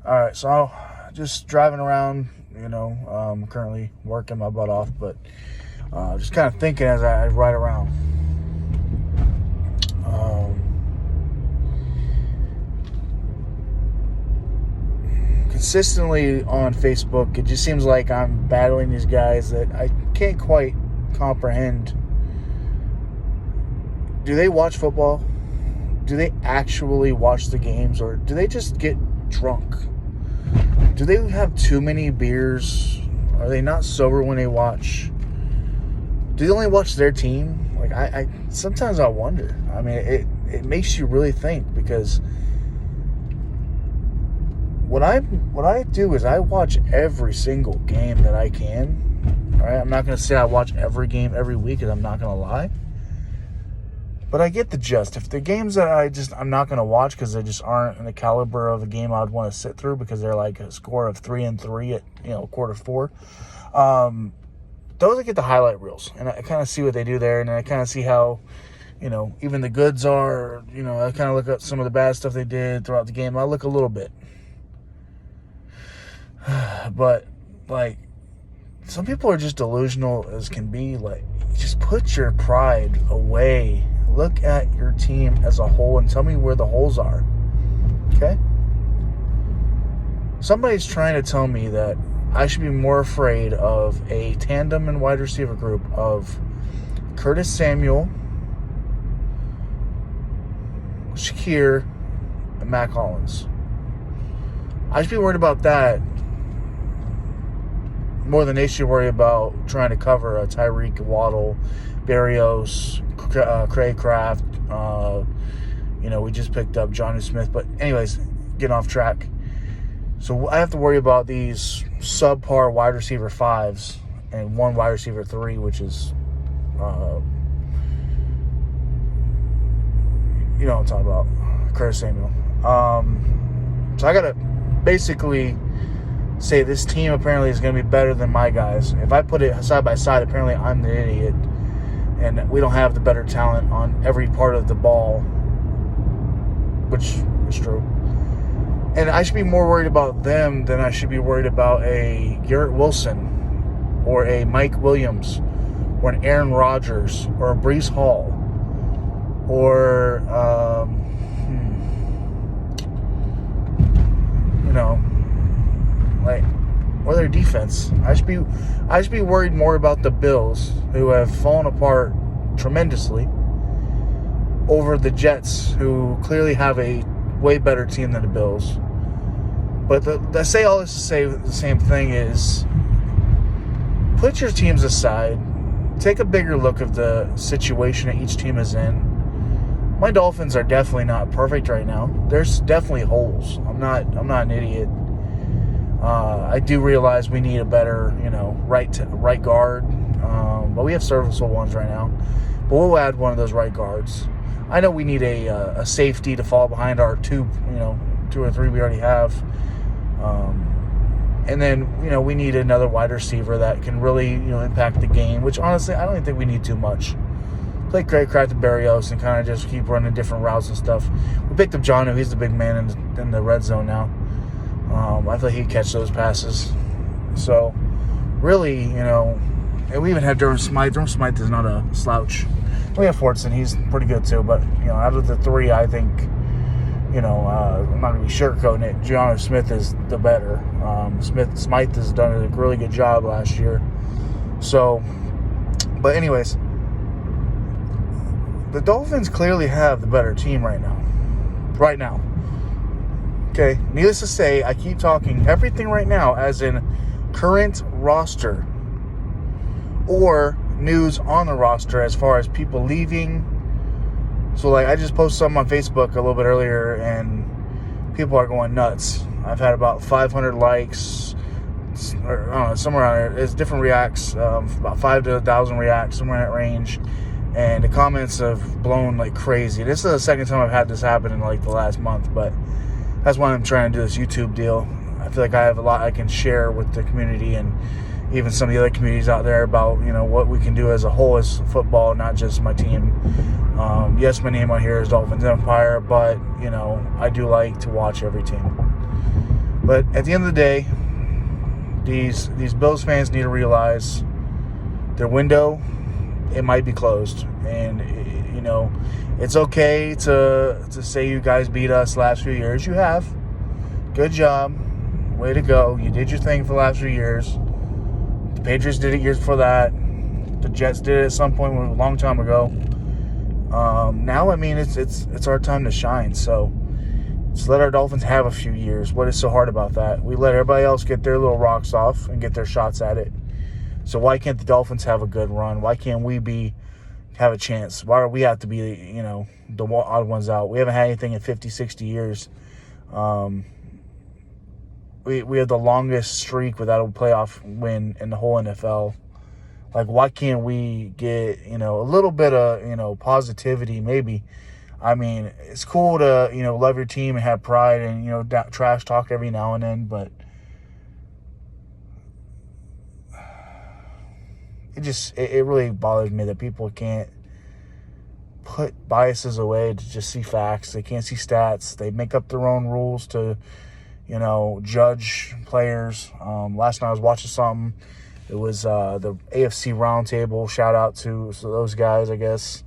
All right, so just driving around, currently working my butt off, but just kind of thinking as I ride around. Consistently on Facebook, it just seems like I'm battling these guys that I can't quite comprehend. Do they watch football? Do they actually watch the games, or do they just get drunk? Do they have too many beers? Are they not sober when they watch? Do they only watch their team? Like I sometimes I wonder. I mean, it makes you really think, because what I do is I watch every single game that I can. All right, I'm not going to say I watch every game every week, because I'm not going to lie. But I get the gist. If the games that I'm not going to watch because they just aren't in the caliber of a game I'd want to sit through, because they're like a score of 3-3 at quarter four. Those I get the highlight reels, and I kind of see what they do there, and I kind of see how, even the goods are. I kind of look at some of the bad stuff they did throughout the game. I look a little bit, but like, some people are just delusional as can be. Like, just put your pride away. Look at your team as a whole and tell me where the holes are. Okay? Somebody's trying to tell me that I should be more afraid of a tandem and wide receiver group of Curtis Samuel, Shakir, and Mac Hollins. I should be worried about that more than they should worry about trying to cover a Tyreek, Waddle, Berrios, Craig Kraft. We just picked up Jonnu Smith. But anyways, getting off track. So I have to worry about these subpar wide receiver 5s and one wide receiver 3, which is, you know what I'm talking about, Curtis Samuel. So I got to basically say this team apparently is going to be better than my guys. If I put it side by side, apparently I'm the idiot, and we don't have the better talent on every part of the ball, which is true. And I should be more worried about them than I should be worried about a Garrett Wilson or a Mike Williams or an Aaron Rodgers or a Breece Hall or, or their defense. I should be worried more about the Bills, who have fallen apart tremendously, over the Jets, who clearly have a way better team than the Bills. But I say all this to say the same thing is, put your teams aside. Take a bigger look of the situation that each team is in. My Dolphins are definitely not perfect right now. There's definitely holes. I'm not an idiot. I do realize we need a better, right guard. But we have serviceable ones right now. But we'll add one of those right guards. I know we need a safety to fall behind our two or three we already have. And then, we need another wide receiver that can really, impact the game, which honestly, I don't even think we need too much. Play Craig Kraft and Berrios and kind of just keep running different routes and stuff. We picked up Jonnu. He's the big man in the red zone now. I feel like he'd catch those passes. So, really, and we even have Durham Smythe. Durham Smythe is not a slouch. We have Fortson. He's pretty good too. But, out of the three, I think, I'm not going to be sugarcoating it. Jonnu Smith is the better. Smythe has done a really good job last year. So, but anyways, the Dolphins clearly have the better team right now. Right now. Okay, needless to say, I keep talking everything right now as in current roster or news on the roster as far as people leaving. So, I just posted something on Facebook a little bit earlier, and people are going nuts. I've had about 500 likes, or I don't know, somewhere around there. It's different reacts, about 5 to 1,000 reacts, somewhere in that range. And the comments have blown like crazy. This is the second time I've had this happen in the last month, but that's why I'm trying to do this YouTube deal. I feel like I have a lot I can share with the community and even some of the other communities out there about, what we can do as a whole as football, not just my team. Yes, my name on here is Dolphins Empire, but, I do like to watch every team. But at the end of the day, these Bills fans need to realize their window, it might be closed. And, it's okay to say you guys beat us last few years. You have. Good job. Way to go. You did your thing for the last few years. The Patriots did it years before that. The Jets did it at some point a long time ago. Now, it's our time to shine. So just let our Dolphins have a few years. What is so hard about that? We let everybody else get their little rocks off and get their shots at it. So why can't the Dolphins have a good run? Why can't we have a chance? Why do we have to be, the odd ones out? We haven't had anything in 50, 60 years. We have the longest streak without a playoff win in the whole NFL. Like, why can't we get, a little bit of, positivity maybe? It's cool to, love your team and have pride and, trash talk every now and then, but it really bothers me that people can't put biases away to just see facts. They can't see stats. They make up their own rules to, judge players. Last night I was watching something. It was the AFC Roundtable. Shout out to those guys, I guess.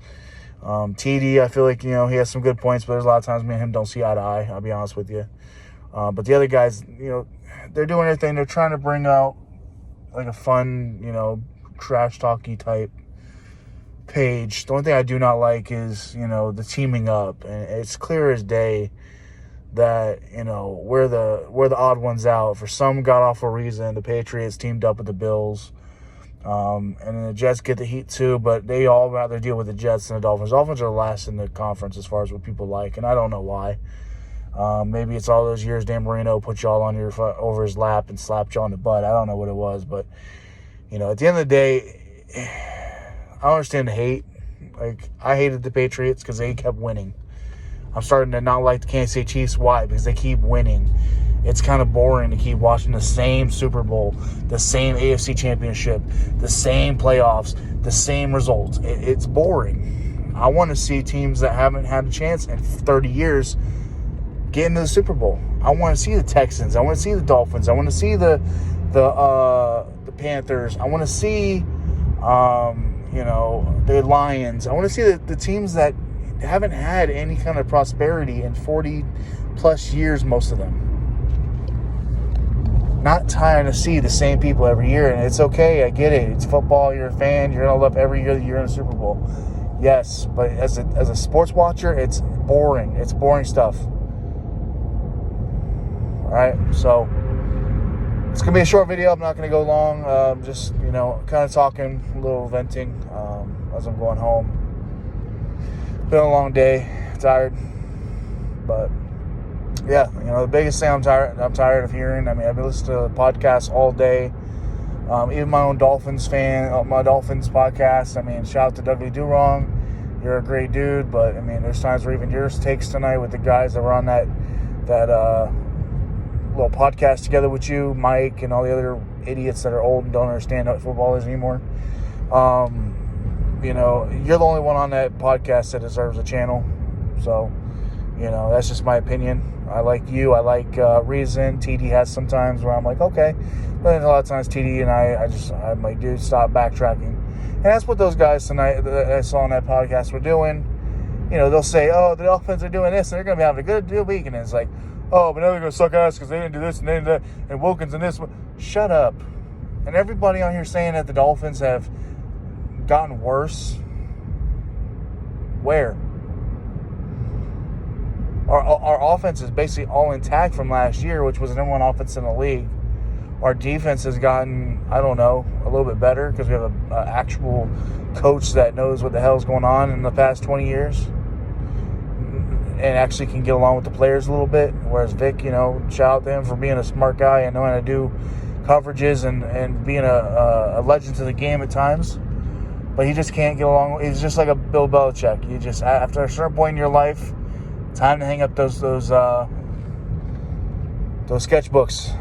TD, I feel like, he has some good points, but there's a lot of times me and him don't see eye to eye, I'll be honest with you. But the other guys, they're doing everything. They're trying to bring out like a fun, trash talky type page. The only thing I do not like is, the teaming up. And it's clear as day that, we're the odd ones out. For some god-awful reason, the Patriots teamed up with the Bills. And then the Jets get the heat too, but they all rather deal with the Jets than the Dolphins. Dolphins are last in the conference as far as what people like, and I don't know why. Maybe it's all those years Dan Marino put y'all on over his lap and slapped you on the butt. I don't know what it was, but at the end of the day, I don't understand the hate. Like, I hated the Patriots because they kept winning. I'm starting to not like the Kansas City Chiefs. Why? Because they keep winning. It's kind of boring to keep watching the same Super Bowl, the same AFC Championship, the same playoffs, the same results. It's boring. I want to see teams that haven't had a chance in 30 years get into the Super Bowl. I want to see the Texans. I want to see the Dolphins. I want to see the Panthers. I want to see, the Lions. I want to see the teams that haven't had any kind of prosperity in 40-plus years, most of them. Not trying to see the same people every year, and it's okay. I get it. It's football. You're a fan. You're gonna love every year that you're in a Super Bowl. Yes, but as a sports watcher, it's boring. It's boring stuff. All right, so it's gonna be a short video. I'm not gonna go long. Just kind of talking, a little venting as I'm going home. Been a long day. Tired, but. Yeah, the biggest thing I'm tired of hearing. I've been listening to podcasts all day. Even my own Dolphins my Dolphins podcast. Shout out to Dudley Durong. You're a great dude, but there's times where even yours takes tonight with the guys that were on that little podcast together with you, Mike, and all the other idiots that are old and don't understand what football is anymore. You're the only one on that podcast that deserves a channel. So, that's just my opinion. I like you. I like Reason. TD has some times where I'm like, okay. But then a lot of times TD and I'm like, dude, stop backtracking. And that's what those guys tonight that I saw on that podcast were doing. They'll say, oh, the Dolphins are doing this, and they're going to be having a good week. And it's like, oh, but now they're going to suck ass because they didn't do this and they didn't do that. And Wilkins and this. Shut up. And everybody on here saying that the Dolphins have gotten worse. Where? Our offense is basically all intact from last year, which was the number one offense in the league. Our defense has gotten, I don't know, a little bit better because we have an actual coach that knows what the hell is going on in the past 20 years and actually can get along with the players a little bit. Whereas Vic, shout out to him for being a smart guy and knowing how to do coverages and being a legend to the game at times. But he just can't get along. He's just like a Bill Belichick. You just, after a certain point in your life, time to hang up those sketchbooks.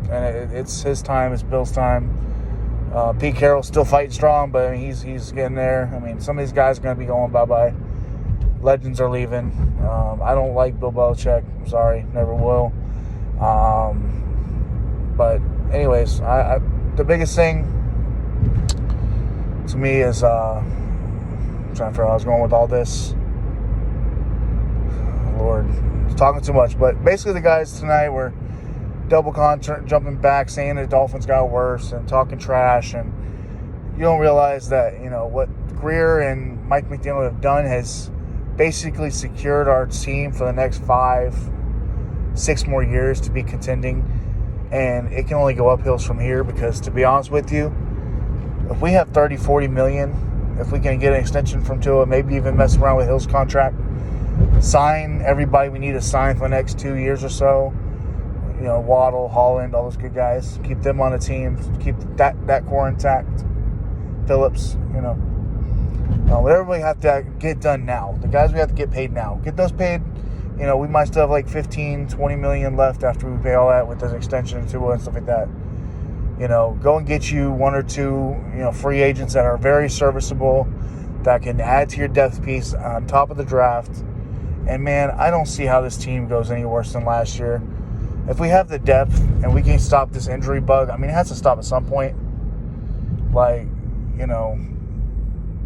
And it's his time. It's Bill's time. Pete Carroll's still fighting strong, but he's getting there. Some of these guys are going to be going bye-bye. Legends are leaving. I don't like Bill Belichick. I'm sorry. Never will. anyways, the biggest thing to me is I'm trying to figure out how I was going with all this. Lord, I'm talking too much. But basically, the guys tonight were double contract, jumping back, saying the Dolphins got worse and talking trash, and you don't realize that, you know, what Greer and Mike McDaniel have done has basically secured our team for the next 5-6 more years to be contending, and it can only go uphills from here, because to be honest with you, if we have 30-40 million, if we can get an extension from Tua, maybe even mess around with Hill's contract, sign everybody we need to sign for the next 2 years or so, you know, Waddle, Holland, all those good guys, keep them on the team, keep that core intact, Phillips, you know, whatever we have to get done now, the guys we have to get paid now, get those paid. You know, we might still have like 15-20 million left after we pay all that with this extension and Tua and stuff like that. You know, go and get you 1 or 2, you know, free agents that are very serviceable, that can add to your depth piece on top of the draft. And man, I don't see how this team goes any worse than last year. If we have the depth and we can stop this injury bug, I mean, it has to stop at some point. Like, you know,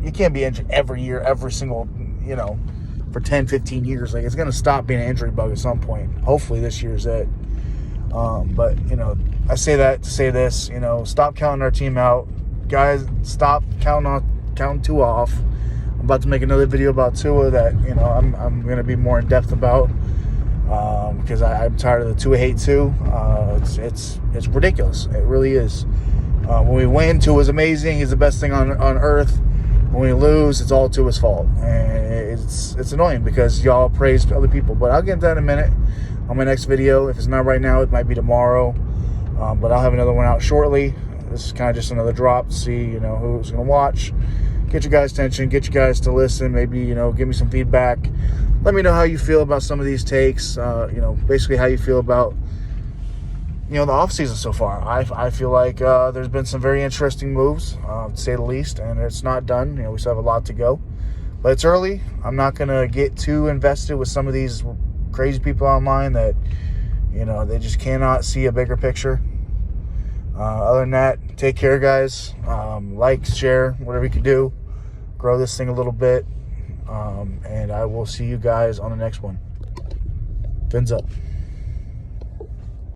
you can't be injured every year, every single, you know, for 10-15 years. Like, it's going to stop being an injury bug at some point. Hopefully this year's it. But, you know, I say that to say this, you know, stop counting our team out. Guys, stop counting Tua off. I'm about to make another video about Tua that, you know, I'm going to be more in depth about, because I'm tired of the Tua hate too. It's ridiculous. It really is. When we win, Tua's amazing. He's the best thing on earth. When we lose, it's all Tua's fault. And it's annoying because y'all praise other people. But I'll get into that in a minute on my next video. If it's not right now, it might be tomorrow. But I'll have another one out shortly. This is kind of just another drop to see, you know, who's going to watch. Get your guys' attention. Get you guys to listen. Maybe, you know, give me some feedback. Let me know how you feel about some of these takes. You know, basically how you feel about, you know, the offseason so far. I feel like there's been some very interesting moves, to say the least, and it's not done. You know, we still have a lot to go. But it's early. I'm not going to get too invested with some of these crazy people online that, you know, they just cannot see a bigger picture. Other than that, take care, guys. Like, share, whatever you can do. Grow this thing a little bit. And I will see you guys on the next one. Fins up.